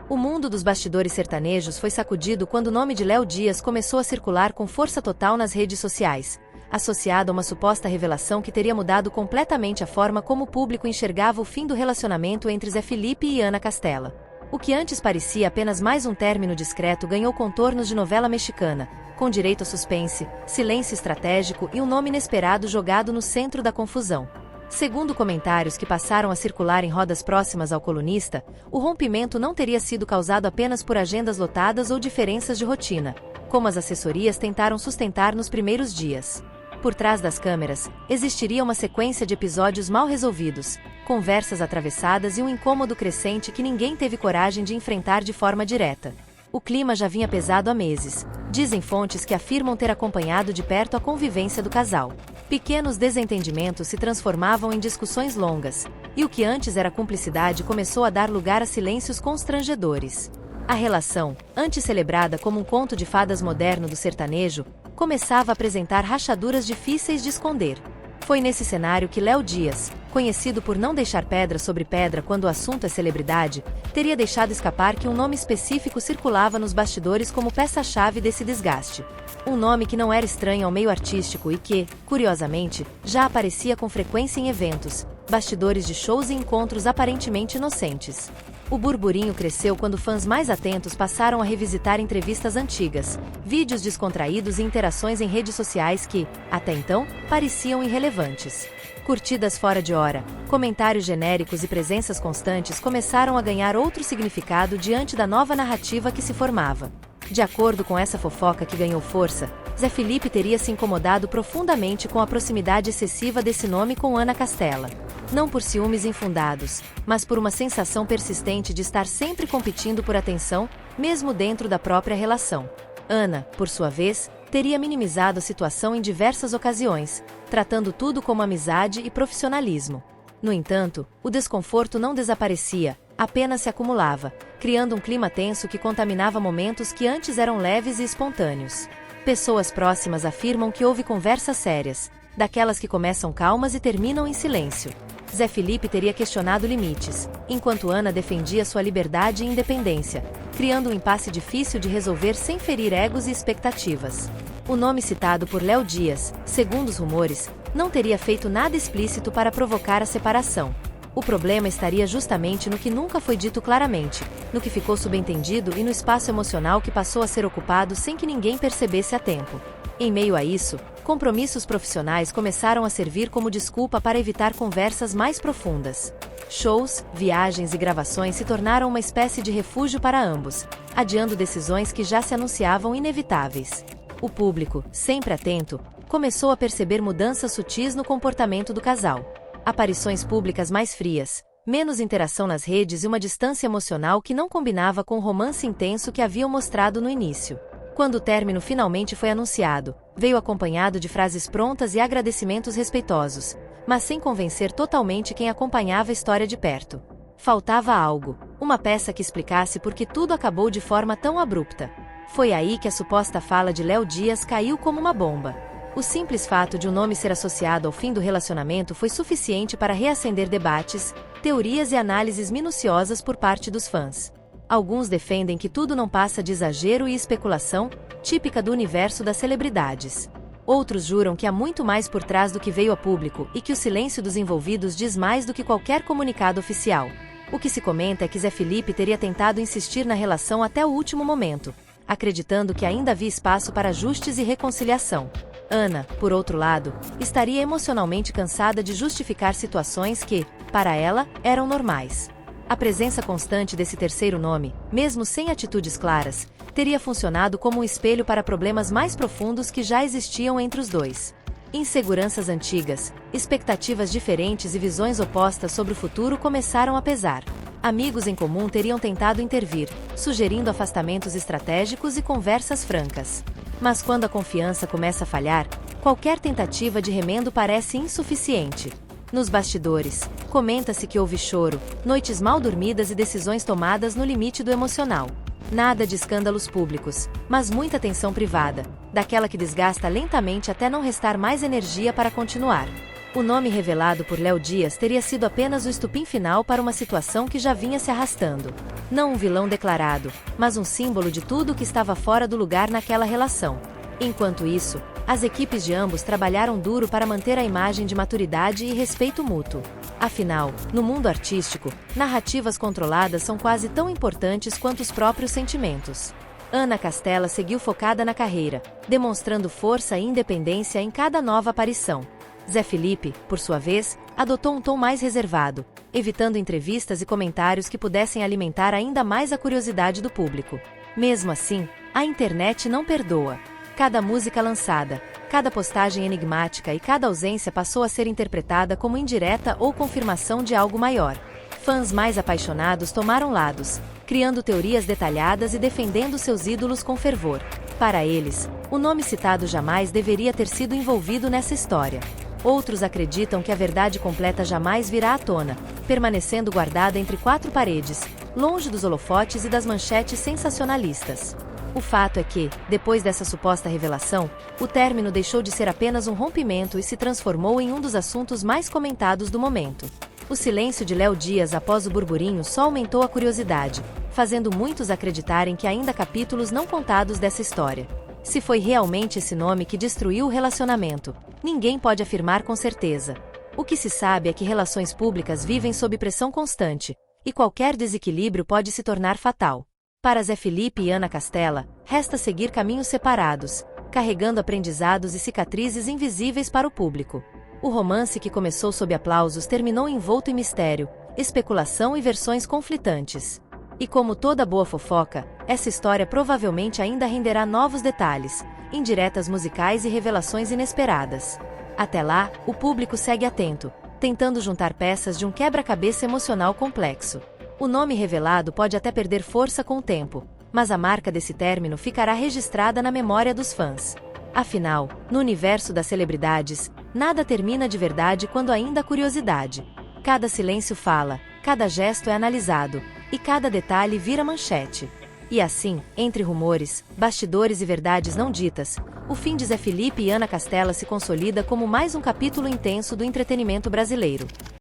O mundo dos bastidores sertanejos foi sacudido quando o nome de Léo Dias começou a circular com força total nas redes sociais, associado a uma suposta revelação que teria mudado completamente a forma como o público enxergava o fim do relacionamento entre Zé Felipe e Ana Castela. O que antes parecia apenas mais um término discreto ganhou contornos de novela mexicana, com direito a suspense, silêncio estratégico e um nome inesperado jogado no centro da confusão. Segundo comentários que passaram a circular em rodas próximas ao colunista, o rompimento não teria sido causado apenas por agendas lotadas ou diferenças de rotina, como as assessorias tentaram sustentar nos primeiros dias. Por trás das câmeras, existiria uma sequência de episódios mal resolvidos, conversas atravessadas e um incômodo crescente que ninguém teve coragem de enfrentar de forma direta. O clima já vinha pesado há meses, dizem fontes que afirmam ter acompanhado de perto a convivência do casal. Pequenos desentendimentos se transformavam em discussões longas, e o que antes era cumplicidade começou a dar lugar a silêncios constrangedores. A relação, antes celebrada como um conto de fadas moderno do sertanejo, começava a apresentar rachaduras difíceis de esconder. Foi nesse cenário que Léo Dias, conhecido por não deixar pedra sobre pedra quando o assunto é celebridade, teria deixado escapar que um nome específico circulava nos bastidores como peça-chave desse desgaste. Um nome que não era estranho ao meio artístico e que, curiosamente, já aparecia com frequência em eventos, bastidores de shows e encontros aparentemente inocentes. O burburinho cresceu quando fãs mais atentos passaram a revisitar entrevistas antigas, vídeos descontraídos e interações em redes sociais que, até então, pareciam irrelevantes. Curtidas fora de hora, comentários genéricos e presenças constantes começaram a ganhar outro significado diante da nova narrativa que se formava. De acordo com essa fofoca que ganhou força, Zé Felipe teria se incomodado profundamente com a proximidade excessiva desse nome com Ana Castela. Não por ciúmes infundados, mas por uma sensação persistente de estar sempre competindo por atenção, mesmo dentro da própria relação. Ana, por sua vez, teria minimizado a situação em diversas ocasiões, tratando tudo como amizade e profissionalismo. No entanto, o desconforto não desaparecia, apenas se acumulava, criando um clima tenso que contaminava momentos que antes eram leves e espontâneos. Pessoas próximas afirmam que houve conversas sérias, daquelas que começam calmas e terminam em silêncio. Zé Felipe teria questionado limites, enquanto Ana defendia sua liberdade e independência, criando um impasse difícil de resolver sem ferir egos e expectativas. O nome citado por Léo Dias, segundo os rumores, não teria feito nada explícito para provocar a separação. O problema estaria justamente no que nunca foi dito claramente, no que ficou subentendido e no espaço emocional que passou a ser ocupado sem que ninguém percebesse a tempo. Em meio a isso, compromissos profissionais começaram a servir como desculpa para evitar conversas mais profundas. Shows, viagens e gravações se tornaram uma espécie de refúgio para ambos, adiando decisões que já se anunciavam inevitáveis. O público, sempre atento, começou a perceber mudanças sutis no comportamento do casal. Aparições públicas mais frias, menos interação nas redes e uma distância emocional que não combinava com o romance intenso que haviam mostrado no início. Quando o término finalmente foi anunciado, veio acompanhado de frases prontas e agradecimentos respeitosos, mas sem convencer totalmente quem acompanhava a história de perto. Faltava algo, uma peça que explicasse por que tudo acabou de forma tão abrupta. Foi aí que a suposta fala de Léo Dias caiu como uma bomba. O simples fato de um nome ser associado ao fim do relacionamento foi suficiente para reacender debates, teorias e análises minuciosas por parte dos fãs. Alguns defendem que tudo não passa de exagero e especulação, típica do universo das celebridades. Outros juram que há muito mais por trás do que veio a público e que o silêncio dos envolvidos diz mais do que qualquer comunicado oficial. O que se comenta é que Zé Felipe teria tentado insistir na relação até o último momento, acreditando que ainda havia espaço para ajustes e reconciliação. Ana, por outro lado, estaria emocionalmente cansada de justificar situações que, para ela, eram normais. A presença constante desse terceiro nome, mesmo sem atitudes claras, teria funcionado como um espelho para problemas mais profundos que já existiam entre os dois. Inseguranças antigas, expectativas diferentes e visões opostas sobre o futuro começaram a pesar. Amigos em comum teriam tentado intervir, sugerindo afastamentos estratégicos e conversas francas. Mas quando a confiança começa a falhar, qualquer tentativa de remendo parece insuficiente. Nos bastidores, comenta-se que houve choro, noites mal dormidas e decisões tomadas no limite do emocional. Nada de escândalos públicos, mas muita tensão privada, daquela que desgasta lentamente até não restar mais energia para continuar. O nome revelado por Léo Dias teria sido apenas o estupim final para uma situação que já vinha se arrastando. Não um vilão declarado, mas um símbolo de tudo o que estava fora do lugar naquela relação. Enquanto isso, as equipes de ambos trabalharam duro para manter a imagem de maturidade e respeito mútuo. Afinal, no mundo artístico, narrativas controladas são quase tão importantes quanto os próprios sentimentos. Ana Castela seguiu focada na carreira, demonstrando força e independência em cada nova aparição. Zé Felipe, por sua vez, adotou um tom mais reservado, evitando entrevistas e comentários que pudessem alimentar ainda mais a curiosidade do público. Mesmo assim, a internet não perdoa. Cada música lançada, cada postagem enigmática e cada ausência passou a ser interpretada como indireta ou confirmação de algo maior. Fãs mais apaixonados tomaram lados, criando teorias detalhadas e defendendo seus ídolos com fervor. Para eles, o nome citado jamais deveria ter sido envolvido nessa história. Outros acreditam que a verdade completa jamais virá à tona, permanecendo guardada entre quatro paredes, longe dos holofotes e das manchetes sensacionalistas. O fato é que, depois dessa suposta revelação, o término deixou de ser apenas um rompimento e se transformou em um dos assuntos mais comentados do momento. O silêncio de Léo Dias após o burburinho só aumentou a curiosidade, fazendo muitos acreditarem que ainda há capítulos não contados dessa história. Se foi realmente esse nome que destruiu o relacionamento, ninguém pode afirmar com certeza. O que se sabe é que relações públicas vivem sob pressão constante, e qualquer desequilíbrio pode se tornar fatal. Para Zé Felipe e Ana Castela, resta seguir caminhos separados, carregando aprendizados e cicatrizes invisíveis para o público. O romance que começou sob aplausos terminou envolto em mistério, especulação e versões conflitantes. E como toda boa fofoca, essa história provavelmente ainda renderá novos detalhes, indiretas musicais e revelações inesperadas. Até lá, o público segue atento, tentando juntar peças de um quebra-cabeça emocional complexo. O nome revelado pode até perder força com o tempo, mas a marca desse término ficará registrada na memória dos fãs. Afinal, no universo das celebridades, nada termina de verdade quando ainda há curiosidade. Cada silêncio fala, cada gesto é analisado, e cada detalhe vira manchete. E assim, entre rumores, bastidores e verdades não ditas, o fim de Zé Felipe e Ana Castela se consolida como mais um capítulo intenso do entretenimento brasileiro.